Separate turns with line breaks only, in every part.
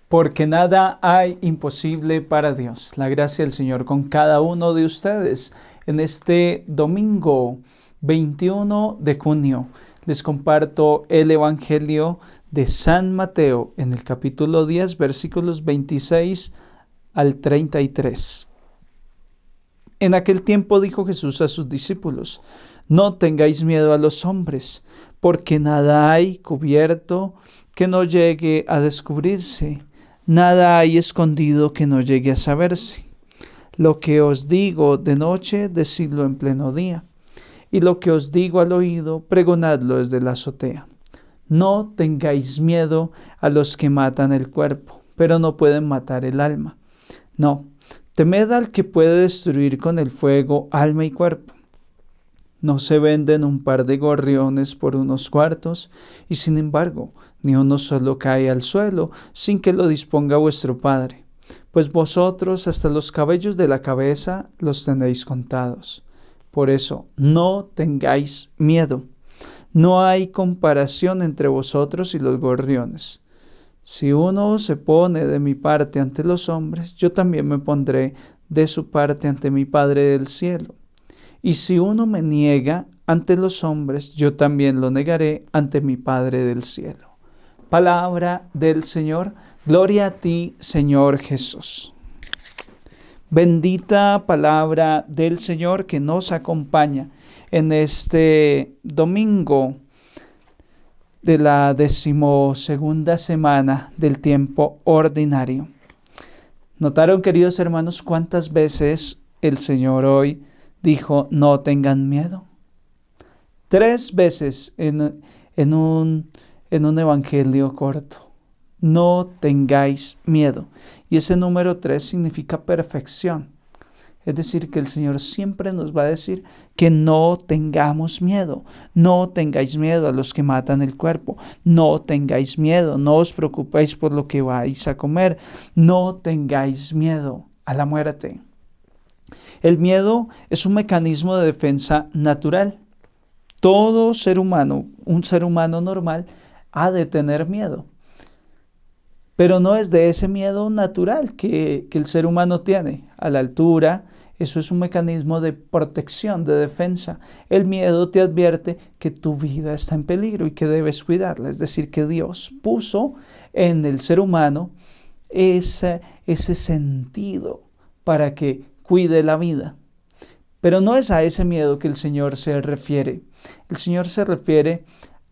porque nada hay imposible para Dios. La gracia del Señor con cada uno de ustedes. En este domingo 21 de junio les comparto el Evangelio de San Mateo en el capítulo 10, versículos 26 al 33. En aquel tiempo dijo Jesús a sus discípulos: No tengáis miedo a los hombres, porque nada hay cubierto que no llegue a descubrirse, nada hay escondido que no llegue a saberse. Lo que os digo de noche, decidlo en pleno día, y lo que os digo al oído, pregonadlo desde la azotea. No tengáis miedo a los que matan el cuerpo, pero no pueden matar el alma. No, temed al que puede destruir con el fuego alma y cuerpo. No se venden un par de gorriones por unos cuartos, y sin embargo, ni uno solo cae al suelo sin que lo disponga vuestro Padre. Pues vosotros hasta los cabellos de la cabeza los tenéis contados. Por eso, no tengáis miedo. No hay comparación entre vosotros y los gorriones. Si uno se pone de mi parte ante los hombres, yo también me pondré de su parte ante mi Padre del cielo. Y si uno me niega ante los hombres, yo también lo negaré ante mi Padre del cielo. Palabra del Señor. Gloria a ti, Señor Jesús. Bendita palabra del Señor que nos acompaña en este domingo de la 12ª semana del tiempo ordinario. ¿Notaron, queridos hermanos, cuántas veces el Señor hoy dijo: no tengan miedo? 3 veces en un evangelio corto. No tengáis miedo. Y ese número 3 significa perfección. Es decir, que el Señor siempre nos va a decir que no tengamos miedo. No tengáis miedo a los que matan el cuerpo. No tengáis miedo. No os preocupéis por lo que vais a comer. No tengáis miedo a la muerte. El miedo es un mecanismo de defensa natural. Todo ser humano, un ser humano normal, ha de tener miedo. Pero no es de ese miedo natural que el ser humano tiene a la altura. Eso es un mecanismo de protección, de defensa. El miedo te advierte que tu vida está en peligro y que debes cuidarla. Es decir, que Dios puso en el ser humano ese sentido para que cuide la vida. Pero no es a ese miedo que el Señor se refiere. El Señor se refiere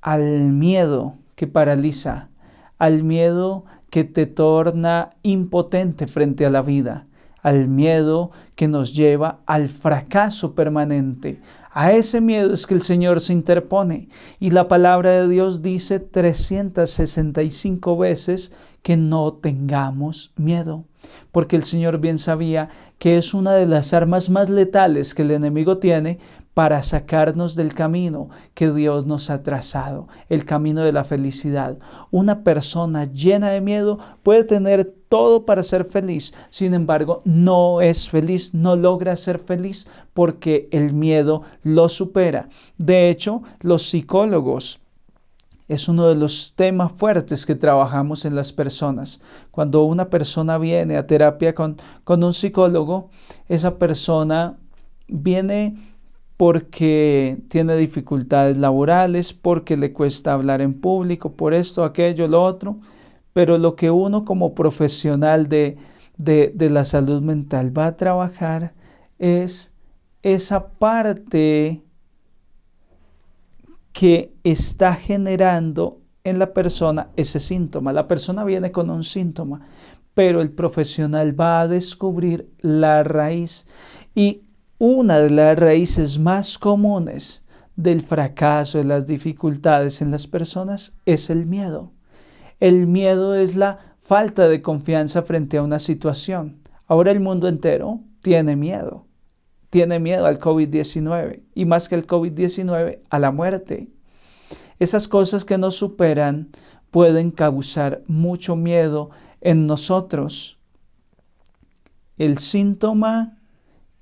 al miedo que paraliza, al miedo que te torna impotente frente a la vida, al miedo que nos lleva al fracaso permanente. A ese miedo es que el Señor se interpone. Y la palabra de Dios dice 365 veces que no tengamos miedo, porque el Señor bien sabía que es una de las armas más letales que el enemigo tiene para sacarnos del camino que Dios nos ha trazado, el camino de la felicidad. Una persona llena de miedo puede tener todo para ser feliz, sin embargo, no es feliz, no logra ser feliz porque el miedo lo supera. De hecho, los psicólogos es uno de los temas fuertes que trabajamos en las personas. Cuando una persona viene a terapia con un psicólogo, esa persona viene porque tiene dificultades laborales, porque le cuesta hablar en público, por esto, aquello, lo otro. Pero lo que uno como profesional de la salud mental va a trabajar es esa parte que está generando en la persona ese síntoma. La persona viene con un síntoma, pero el profesional va a descubrir la raíz. Y una de las raíces más comunes del fracaso, de las dificultades en las personas, es el miedo. El miedo es la falta de confianza frente a una situación. Ahora el mundo entero tiene miedo. Tiene miedo al COVID-19 y más que al COVID-19, a la muerte. Esas cosas que nos superan pueden causar mucho miedo en nosotros. El síntoma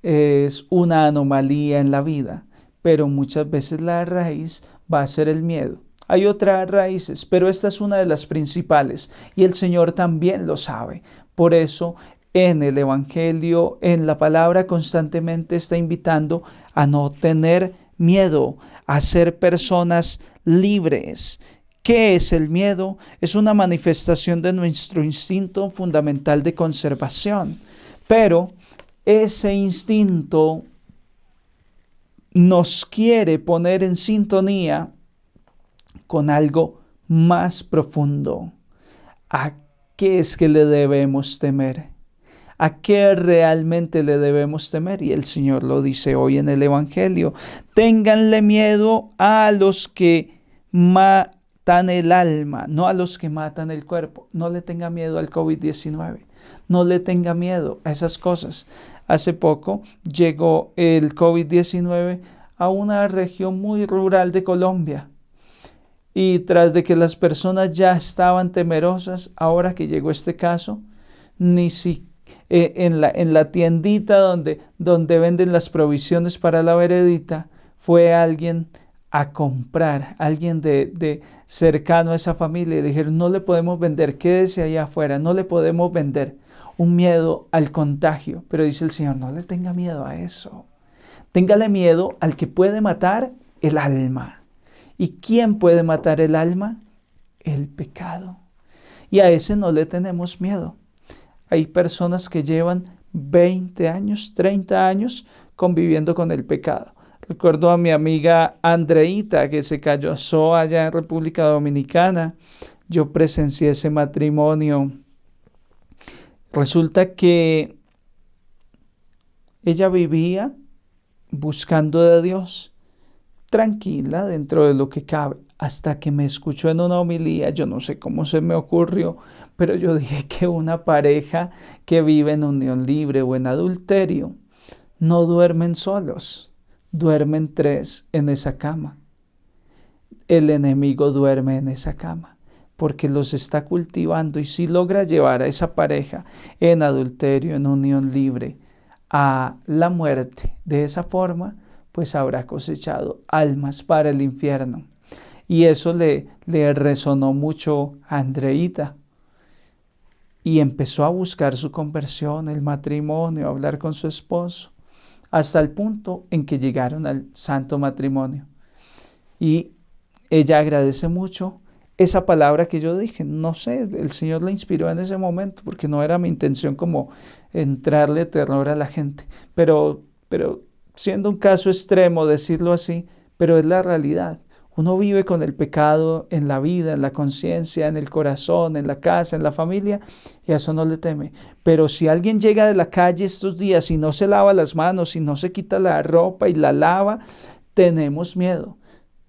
es una anomalía en la vida, pero muchas veces la raíz va a ser el miedo. Hay otras raíces, pero esta es una de las principales y el Señor también lo sabe. Por eso en el Evangelio, en la palabra, constantemente está invitando a no tener miedo, a ser personas libres. ¿Qué es el miedo? Es una manifestación de nuestro instinto fundamental de conservación, pero ese instinto nos quiere poner en sintonía con algo más profundo. ¿A qué es que le debemos temer? ¿A qué realmente le debemos temer? Y el Señor lo dice hoy en el Evangelio. Ténganle miedo a los que matan el alma, no a los que matan el cuerpo. No le tenga miedo al COVID-19. No le tenga miedo a esas cosas. Hace poco llegó el COVID-19 a una región muy rural de Colombia. Y tras de que las personas ya estaban temerosas, ahora que llegó este caso, ni siquiera en la tiendita donde venden las provisiones para la veredita, fue alguien a comprar, alguien de cercano a esa familia, y dijeron, no le podemos vender, quédese allá afuera, no le podemos vender. Un miedo al contagio, pero dice el Señor, no le tenga miedo a eso. Téngale miedo al que puede matar el alma. ¿Y quién puede matar el alma? El pecado. Y a ese no le tenemos miedo. Hay personas que llevan 20 años, 30 años conviviendo con el pecado. Recuerdo a mi amiga Andreita que se casó allá en República Dominicana. Yo presencié ese matrimonio. Resulta que ella vivía buscando de Dios, tranquila dentro de lo que cabe, hasta que me escuchó en una homilía. Yo no sé cómo se me ocurrió, pero yo dije que una pareja que vive en unión libre o en adulterio no duermen solos, duermen tres en esa cama. El enemigo duerme en esa cama porque los está cultivando, y si logra llevar a esa pareja en adulterio, en unión libre, a la muerte de esa forma, pues habrá cosechado almas para el infierno. Y eso le resonó mucho a Andreita. Y empezó a buscar su conversión, el matrimonio, a hablar con su esposo, hasta el punto en que llegaron al santo matrimonio. Y ella agradece mucho esa palabra que yo dije. No sé, el Señor la inspiró en ese momento, porque no era mi intención como entrarle terror a la gente. Pero siendo un caso extremo decirlo así, pero es la realidad. Uno vive con el pecado en la vida, en la conciencia, en el corazón, en la casa, en la familia, y a eso no le teme. Pero si alguien llega de la calle estos días y no se lava las manos, y no se quita la ropa y la lava, tenemos miedo.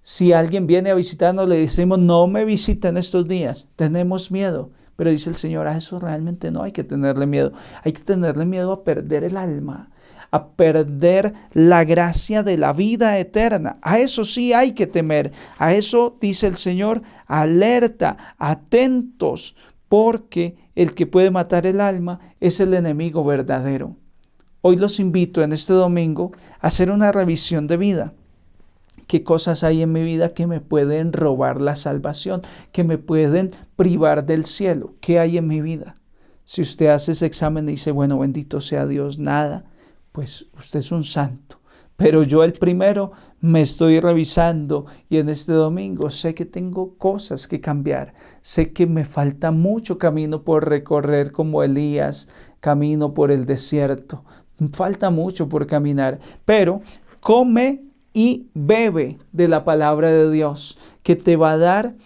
Si alguien viene a visitarnos, le decimos, no me visiten estos días, tenemos miedo. Pero dice el Señor, a eso realmente no hay que tenerle miedo. Hay que tenerle miedo a perder el alma, a perder la gracia de la vida eterna. A eso sí hay que temer. A eso dice el Señor, alerta, atentos, porque el que puede matar el alma es el enemigo verdadero. Hoy los invito en este domingo a hacer una revisión de vida. ¿Qué cosas hay en mi vida que me pueden robar la salvación, que me pueden privar del cielo? ¿Qué hay en mi vida? Si usted hace ese examen y dice, bueno, bendito sea Dios, nada, pues usted es un santo. Pero yo el primero me estoy revisando, y en este domingo sé que tengo cosas que cambiar. Sé que me falta mucho camino por recorrer como Elías, camino por el desierto. Falta mucho por caminar, pero come y bebe de la palabra de Dios, que te va a dar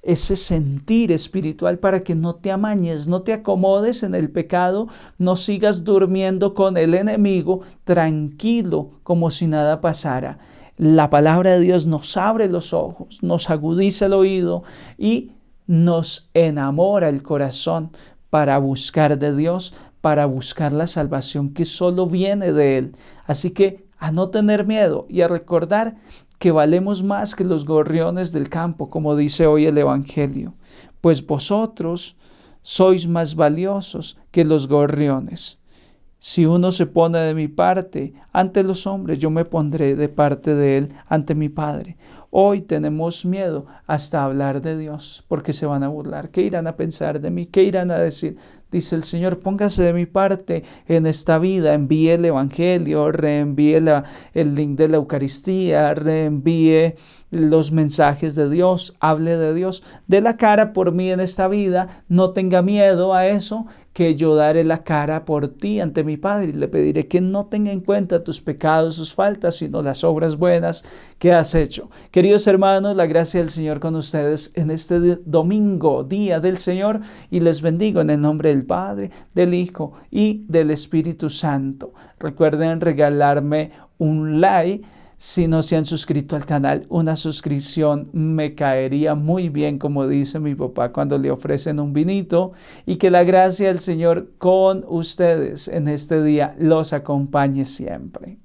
ese sentir espiritual para que no te amañes, no te acomodes en el pecado, no sigas durmiendo con el enemigo, tranquilo, como si nada pasara. La palabra de Dios nos abre los ojos, nos agudiza el oído y nos enamora el corazón para buscar de Dios, para buscar la salvación que solo viene de Él. Así que a no tener miedo y a recordar que valemos más que los gorriones del campo, como dice hoy el Evangelio, pues vosotros sois más valiosos que los gorriones. Si uno se pone de mi parte ante los hombres, yo me pondré de parte de él ante mi Padre. Hoy tenemos miedo hasta hablar de Dios porque se van a burlar. ¿Qué irán a pensar de mí? ¿Qué irán a decir? Dice el Señor, póngase de mi parte en esta vida, envíe el Evangelio, reenvíe el link de la Eucaristía, reenvíe los mensajes de Dios, hable de Dios, dé la cara por mí en esta vida, no tenga miedo a eso, que yo daré la cara por ti ante mi Padre y le pediré que no tenga en cuenta tus pecados, sus faltas, sino las obras buenas que has hecho. Queridos hermanos, la gracia del Señor con ustedes en este domingo, día del Señor, y les bendigo en el nombre del Padre, del Hijo y del Espíritu Santo. Recuerden regalarme un like. Si no se han suscrito al canal, una suscripción me caería muy bien, como dice mi papá cuando le ofrecen un vinito, y que la gracia del Señor con ustedes en este día los acompañe siempre.